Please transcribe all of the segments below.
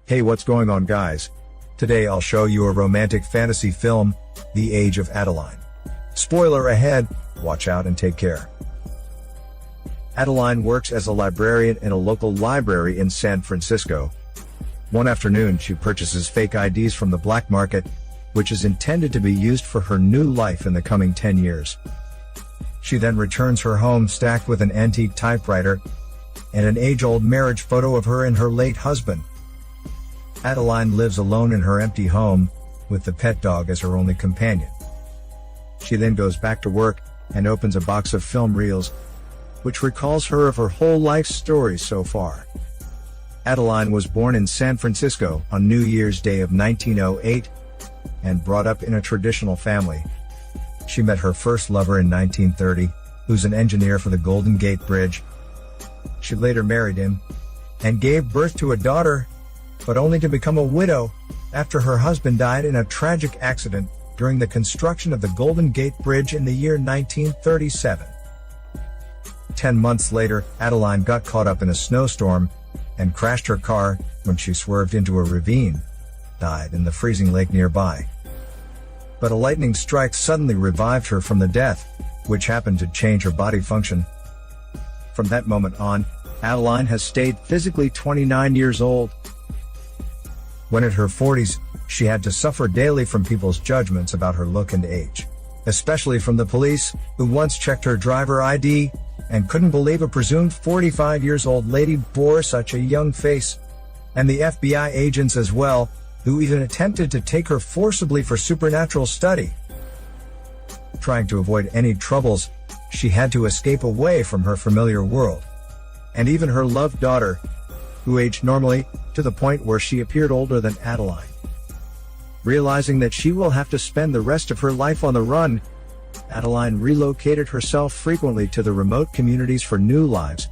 Hey, what's going on, guys? Today I'll show you a romantic fantasy film, The Age of Adaline. Spoiler ahead, watch out and take care. Adaline works as a librarian in a local library in San Francisco. One afternoon, she purchases fake IDs from the black market, which is intended to be used for her new life in the coming 10 years. She then returns her home stacked with an antique typewriter and an age-old marriage photo of her and her late husband. Adaline lives alone in her empty home, with the pet dog as her only companion. She then goes back to work and opens a box of film reels, which recalls her of her whole life story so far. Adaline was born in San Francisco on New Year's Day of 1908 and brought up in a traditional family. She met her first lover in 1930, who's an engineer for the Golden Gate Bridge. She later married him and gave birth to a daughter, but only to become a widow after her husband died in a tragic accident during the construction of the Golden Gate Bridge in the year 1937. 10 months later, Adaline got caught up in a snowstorm and crashed her car when she swerved into a ravine, died in the freezing lake nearby. But a lightning strike suddenly revived her from the death, which happened to change her body function. From that moment on, Adaline has stayed physically 29 years old. When in her 40s, she had to suffer daily from people's judgments about her look and age, especially from the police, who once checked her driver ID and couldn't believe a presumed 45-years-old lady bore such a young face, and the FBI agents as well, who even attempted to take her forcibly for supernatural study. Trying to avoid any troubles, she had to escape away from her familiar world, and even her loved daughter, who aged normally, to the point where she appeared older than Adaline. Realizing that she will have to spend the rest of her life on the run, Adaline relocated herself frequently to the remote communities for new lives,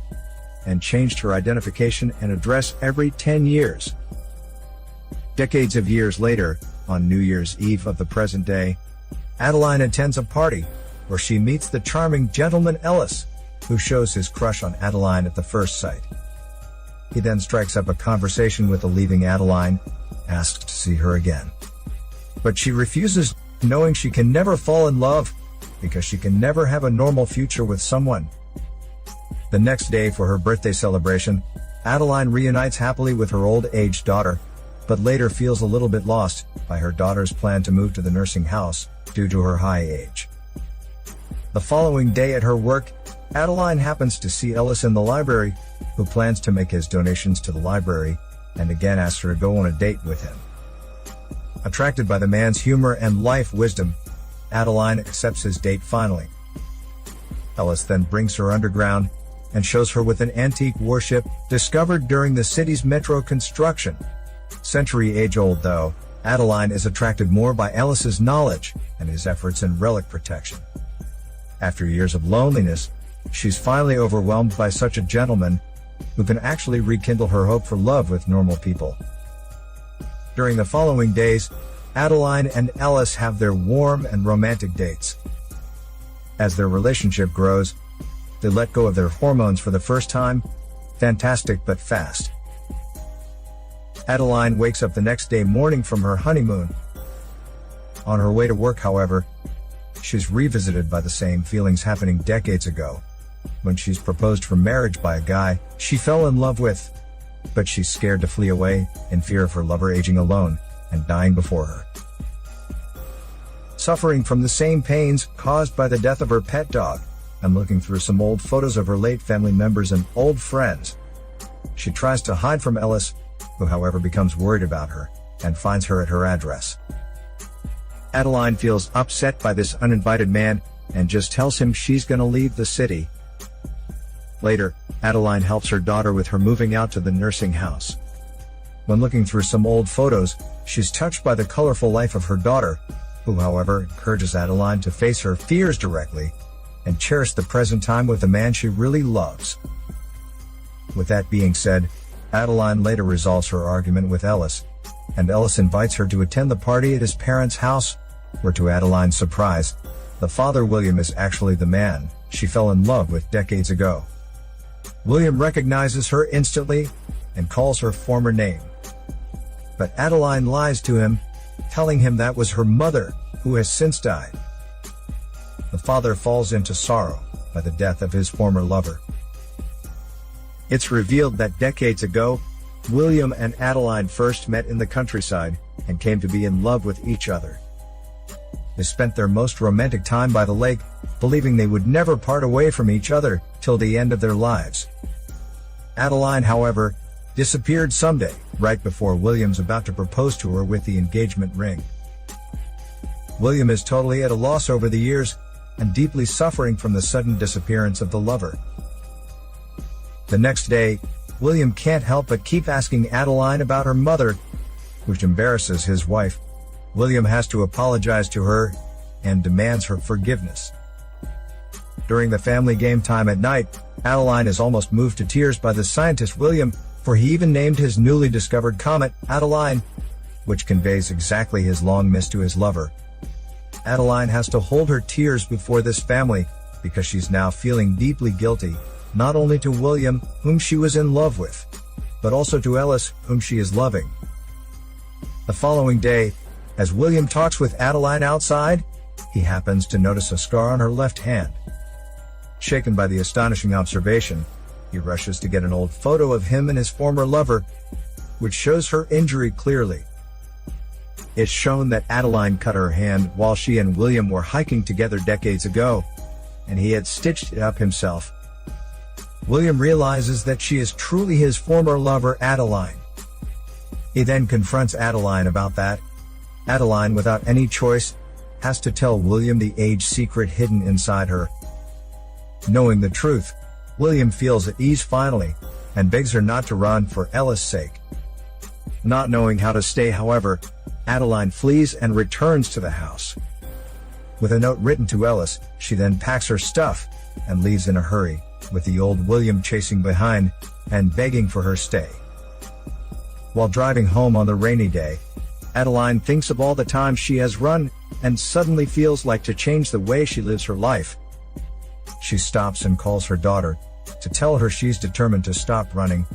and changed her identification and address every 10 years. Decades of years later, on New Year's Eve of the present day, Adaline attends a party where she meets the charming gentleman Ellis, who shows his crush on Adaline at the first sight. He then strikes up a conversation with the leaving Adaline, asks to see her again. But she refuses, knowing she can never fall in love, because she can never have a normal future with someone. The next day for her birthday celebration, Adaline reunites happily with her old-aged daughter, but later feels a little bit lost by her daughter's plan to move to the nursing house due to her high age. The following day at her work, Adaline happens to see Ellis in the library, who plans to make his donations to the library, and again asks her to go on a date with him. Attracted by the man's humor and life wisdom, Adaline accepts his date finally. Ellis then brings her underground and shows her with an antique warship discovered during the city's metro construction. Century-age-old though, Adaline is attracted more by Ellis's knowledge and his efforts in relic protection. After years of loneliness, she's finally overwhelmed by such a gentleman who can actually rekindle her hope for love with normal people. During the following days, Adaline and Ellis have their warm and romantic dates. As their relationship grows, they let go of their hormones for the first time, fantastic but fast. Adaline wakes up the next day morning from her honeymoon. On her way to work, however, she's revisited by the same feelings happening decades ago, when she's proposed for marriage by a guy she fell in love with, but she's scared to flee away in fear of her lover aging alone and dying before her. Suffering from the same pains caused by the death of her pet dog, and looking through some old photos of her late family members and old friends, she tries to hide from Ellis, who however becomes worried about her and finds her at her address. Adaline feels upset by this uninvited man and just tells him she's gonna leave the city. Later, Adaline helps her daughter with her moving out to the nursing house. When looking through some old photos, she's touched by the colorful life of her daughter, who however encourages Adaline to face her fears directly and cherish the present time with the man she really loves. With that being said, Adaline later resolves her argument with Ellis, and Ellis invites her to attend the party at his parents' house, where to Adaline's surprise, the father William is actually the man she fell in love with decades ago. William recognizes her instantly and calls her former name. But Adeline lies to him, telling him that was her mother, who has since died. The father falls into sorrow by the death of his former lover. It's revealed that decades ago, William and Adeline first met in the countryside and came to be in love with each other. They spent their most romantic time by the lake, believing they would never part away from each other till the end of their lives. Adeline, however, disappeared someday, right before William's about to propose to her with the engagement ring. William is totally at a loss over the years and deeply suffering from the sudden disappearance of the lover. The next day, William can't help but keep asking Adeline about her mother, which embarrasses his wife. William has to apologize to her and demands her forgiveness. During the family game time at night, Adeline is almost moved to tears by the scientist William, for he even named his newly discovered comet Adeline, which conveys exactly his long miss to his lover. Adeline has to hold her tears before this family because she's now feeling deeply guilty, not only to William, whom she was in love with, but also to Ellis, whom she is loving. The following day, as William talks with Adeline outside, he happens to notice a scar on her left hand. Shaken by the astonishing observation, he rushes to get an old photo of him and his former lover, which shows her injury clearly. It's shown that Adeline cut her hand while she and William were hiking together decades ago, and he had stitched it up himself. William realizes that she is truly his former lover, Adeline. He then confronts Adeline about that. Adeline, without any choice, has to tell William the age secret hidden inside her. Knowing the truth, William feels at ease finally, and begs her not to run for Ellis' sake. Not knowing how to stay, however, Adeline flees and returns to the house. With a note written to Ellis, she then packs her stuff and leaves in a hurry, with the old William chasing behind and begging for her stay. While driving home on the rainy day, Adeline thinks of all the times she has run and suddenly feels like to change the way she lives her life. She stops and calls her daughter to tell her she's determined to stop running.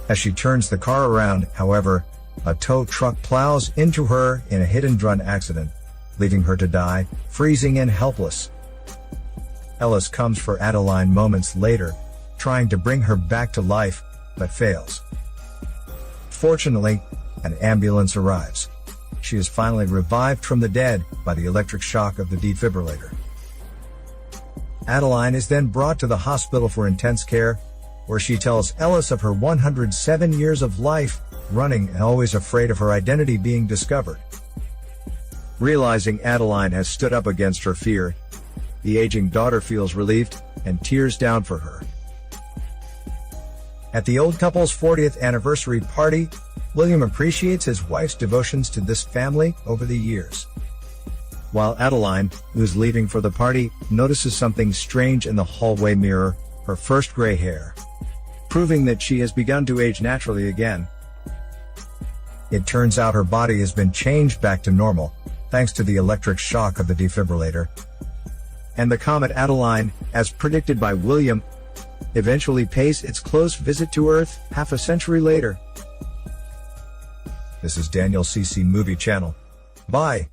As she turns the car around, however, a tow truck plows into her in a hit-and-run accident, leaving her to die, freezing and helpless. Ellis comes for Adeline moments later, trying to bring her back to life, but fails. Fortunately, an ambulance arrives. She is finally revived from the dead by the electric shock of the defibrillator. Adeline is then brought to the hospital for intense care, where she tells Ellis of her 107 years of life, running and always afraid of her identity being discovered. Realizing Adeline has stood up against her fear, the aging daughter feels relieved and tears down for her. At the old couple's 40th anniversary party, William appreciates his wife's devotions to this family over the years. While Adeline, who's leaving for the party, notices something strange in the hallway mirror, her first gray hair, proving that she has begun to age naturally again. It turns out her body has been changed back to normal, thanks to the electric shock of the defibrillator. And the comet Adeline, as predicted by William, eventually pays its close visit to Earth half a century later. This is Daniel CC Movie Channel. Bye.